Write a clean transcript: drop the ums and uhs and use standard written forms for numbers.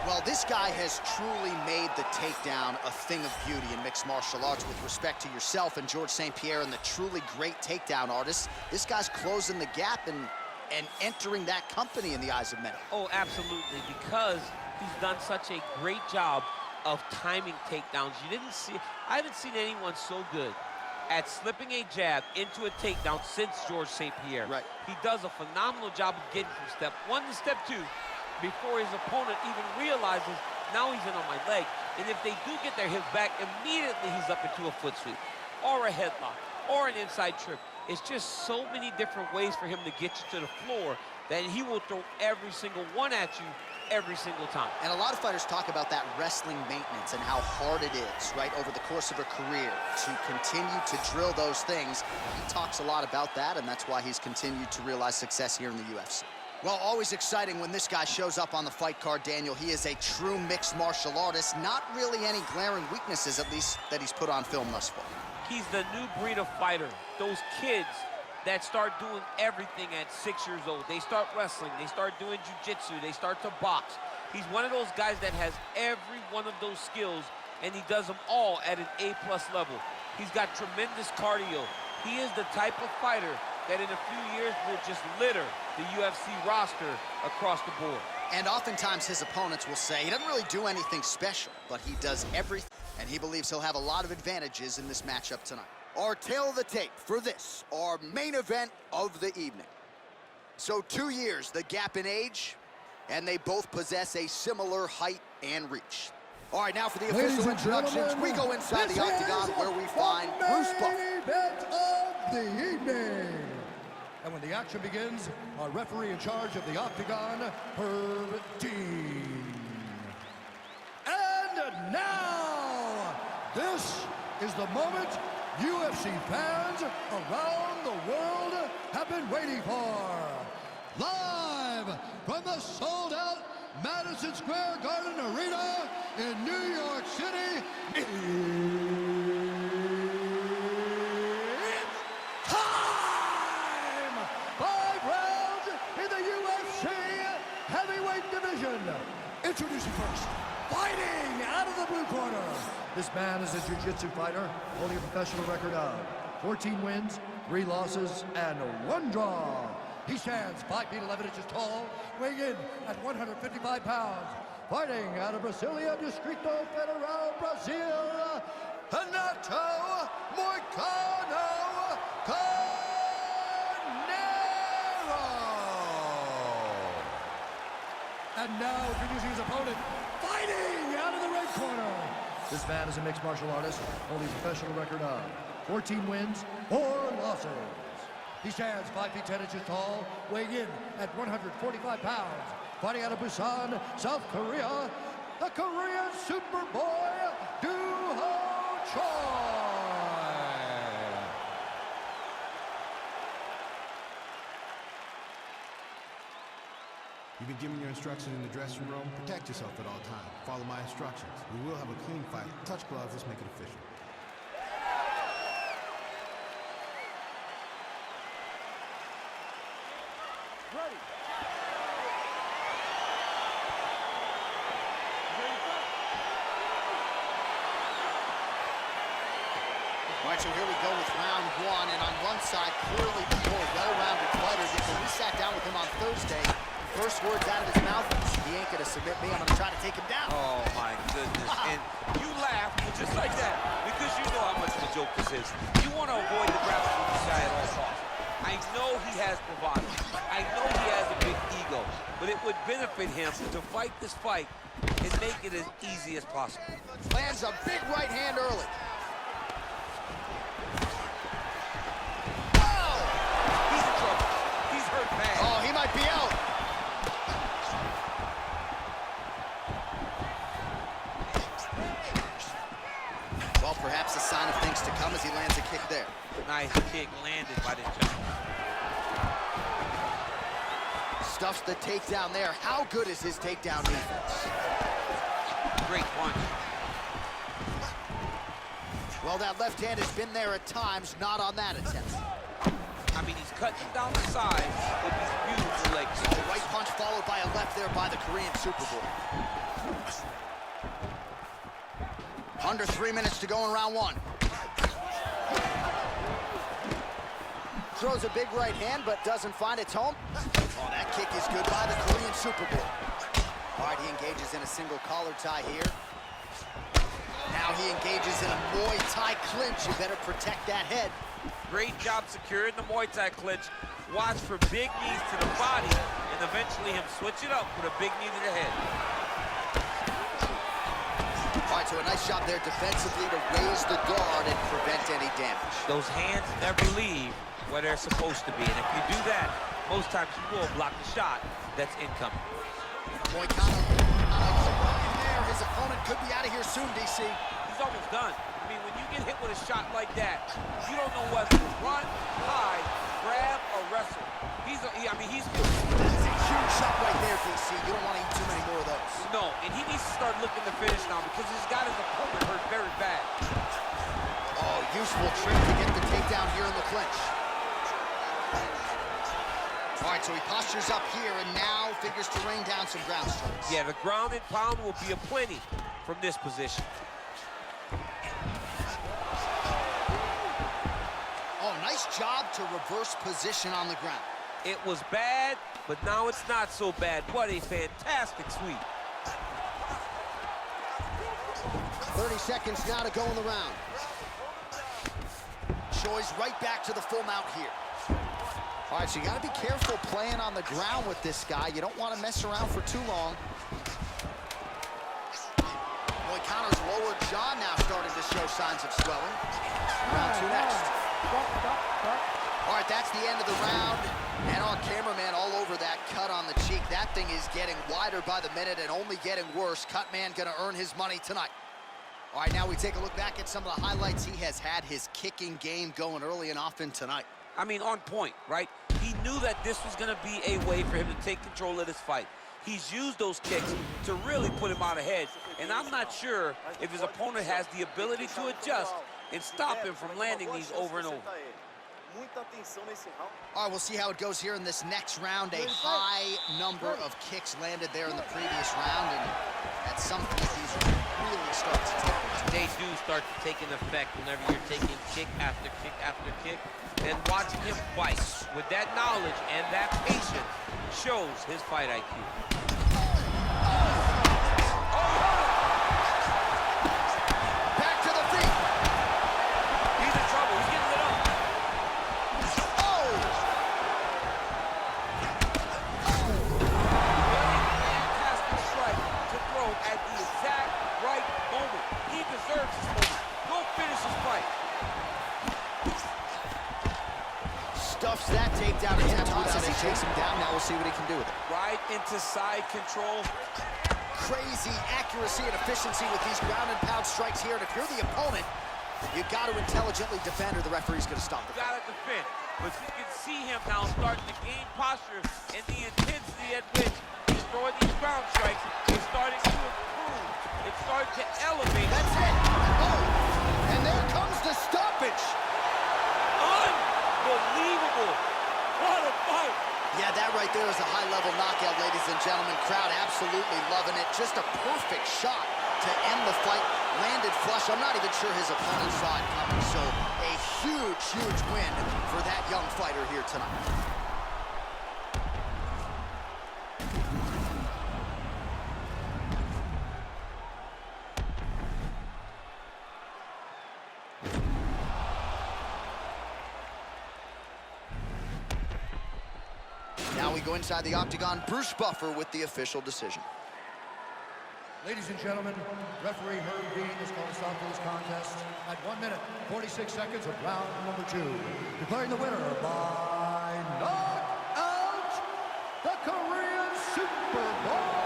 Well, this guy has truly made the takedown a thing of beauty in mixed martial arts. With respect to yourself and George St. Pierre and the truly great takedown artists, this guy's closing the gap and entering that company in the eyes of many. Oh, absolutely, because he's done such a great job of timing takedowns. I haven't seen anyone so good at slipping a jab into a takedown since George St. Pierre. Right. He does a phenomenal job of getting from step 1 to step 2 before his opponent even realizes now he's in on my leg. And if they do get their hips back, immediately he's up into a foot sweep or a headlock or an inside trip. It's just so many different ways for him to get you to the floor that he will throw every single one at you every single time. And a lot of fighters talk about that wrestling maintenance and how hard it is, right, over the course of a career to continue to drill those things. He talks a lot about that, and that's why he's continued to realize success here in the UFC. Well, always exciting when this guy shows up on the fight card, Daniel. He is a true mixed martial artist. Not really any glaring weaknesses, at least, that he's put on film thus far. He's the new breed of fighter. Those kids that start doing everything at 6 years old. They start wrestling, they start doing jiu-jitsu, they start to box. He's one of those guys that has every one of those skills, and he does them all at an A+ level. He's got tremendous cardio. He is the type of fighter that in a few years will just litter the UFC roster across the board. And oftentimes his opponents will say he doesn't really do anything special, but he does everything, and he believes he'll have a lot of advantages in this matchup tonight. Our tail of the tape for this, our main event of the evening. So 2 years, the gap in age, and they both possess a similar height and reach. All right, now for the official introductions, we go inside the octagon where we find Bruce Buffer. Event of the evening. And when the action begins, our referee in charge of the octagon, Herb Dean. And now, this is the moment UFC fans around the world have been waiting for. Live from the sold-out Madison Square Garden Arena in New York City, it's time! 5 rounds in the UFC heavyweight division. Introducing first, fighting out of the blue corner. This man is a jiu-jitsu fighter, holding a professional record of 14 wins, 3 losses, and 1 draw. He stands 5 feet 11 inches tall, weighing in at 155 pounds. Fighting out of Brasilia, Distrito Federal, Brazil, Renato Moicano Carneiro. And now introducing his opponent, fighting out of the red corner. This man is a mixed martial artist, holding a professional record of 14 wins, 4 losses. He stands 5 feet 10 inches tall, weighing in at 145 pounds. Fighting out of Busan, South Korea, the Korean Superboy, Duhochoy. You've been given your instructions in the dressing room. Protect yourself at all times. Follow my instructions. We will have a clean fight. Touch gloves, let's make it official. Ready. All right, so here we go with round 1, and on one side, clearly the more well-rounded fighter. When we sat down with him on Thursday, first words out of his mouth, he ain't gonna submit me, I'm gonna try to take him down. Oh my goodness. And you laugh just like that because you know how much of a joke this is. You want to avoid the grappling with this guy at all costs. I know he has bravado. I know he has a big ego, but it would benefit him to fight this fight and make it as easy as possible. Lands a big right hand early. Oh! He's in trouble. He's hurt bad. Oh, he might be out. Well, perhaps a sign of things to come as he lands a kick there. Nice kick landed by the gentleman. Stuffs the takedown there. How good is his takedown defense? Great punch. Well, that left hand has been there at times, not on that attempt. I mean, he's cutting down the side with these beautiful legs. Right punch followed by a left there by the Korean Superboy. Under 3 minutes to go in round one. Throws a big right hand, but doesn't find its home. Oh, that kick is good by the Korean Superboy. All right, he engages in a single collar tie here. Now he engages in a Muay Thai clinch. You better protect that head. Great job securing the Muay Thai clinch. Watch for big knees to the body, and eventually him switch it up with a big knee to the head. All right, so a nice job there defensively to raise the guard and prevent any damage. Those hands never leave where they're supposed to be, and if you do that, most times you will block the shot that's incoming. Moica노 in there. His opponent could be out of here soon, DC. He's almost done. I mean, when you get hit with a shot like that, you don't know whether to run, hide, grab, or wrestle. He's That's a huge shot right there, DC. You don't want to eat too many more of those. No, and he needs to start looking to finish now because he's got his opponent hurt very bad. Oh, useful trick to get the takedown here in the clinch. All right, so he postures up here and now figures to rain down some ground strikes. Yeah, the ground and pound will be aplenty from this position. Oh, nice job to reverse position on the ground. It was bad, but now it's not so bad. What a fantastic sweep. 30 seconds now to go in the round. Choi's right back to the full mount here. All right, so you got to be careful playing on the ground with this guy. You don't want to mess around for too long. Moicaно's lower jaw now starting to show signs of swelling. Round two next. All right, that's the end of the round. And our cameraman all over that cut on the cheek. That thing is getting wider by the minute and only getting worse. Cutman gonna earn his money tonight. All right, now we take a look back at some of the highlights. He has had his kicking game going early and often tonight. I mean, on point, right? He knew that this was going to be a way for him to take control of this fight. He's used those kicks to really put him out ahead. And I'm not sure if his opponent has the ability to adjust and stop him from landing these over and over. All right, we'll see how it goes here in this next round. A high number of kicks landed there in the previous round, and at some point these really start to take. They do start to take an effect whenever you're taking kick after kick after kick. And watching him fight with that knowledge and that patience shows his fight IQ. Back to the feet. He's in trouble. He's getting lit up. Oh! Fantastic strike to throw at the exact right moment. He deserves this moment. Go finish his fight. Stuffs that takedown attempt as he takes him down. Now we'll see what he can do with it. Right into side control. Crazy accuracy and efficiency with these ground and pound strikes here. And if you're the opponent, you've got to intelligently defend or the referee's going to stop it. Got to defend. But you can see him now starting to gain posture, and the intensity at which he's throwing these ground strikes is starting to improve. It's starting to elevate. That's it. Oh, and there comes the stoppage. Unbelievable. What a fight. Yeah, that right there is a high-level knockout, ladies and gentlemen. Crowd absolutely loving it. Just a perfect shot to end the fight. Landed flush. I'm not even sure his opponent saw it coming. So a huge, huge win for that young fighter here tonight. Now we go inside the octagon. Bruce Buffer with the official decision. Ladies and gentlemen, referee Herb Dean has called a stop to this contest at 1 minute, 46 seconds of round number 2. Declaring the winner by knockout, the Korean Superboy,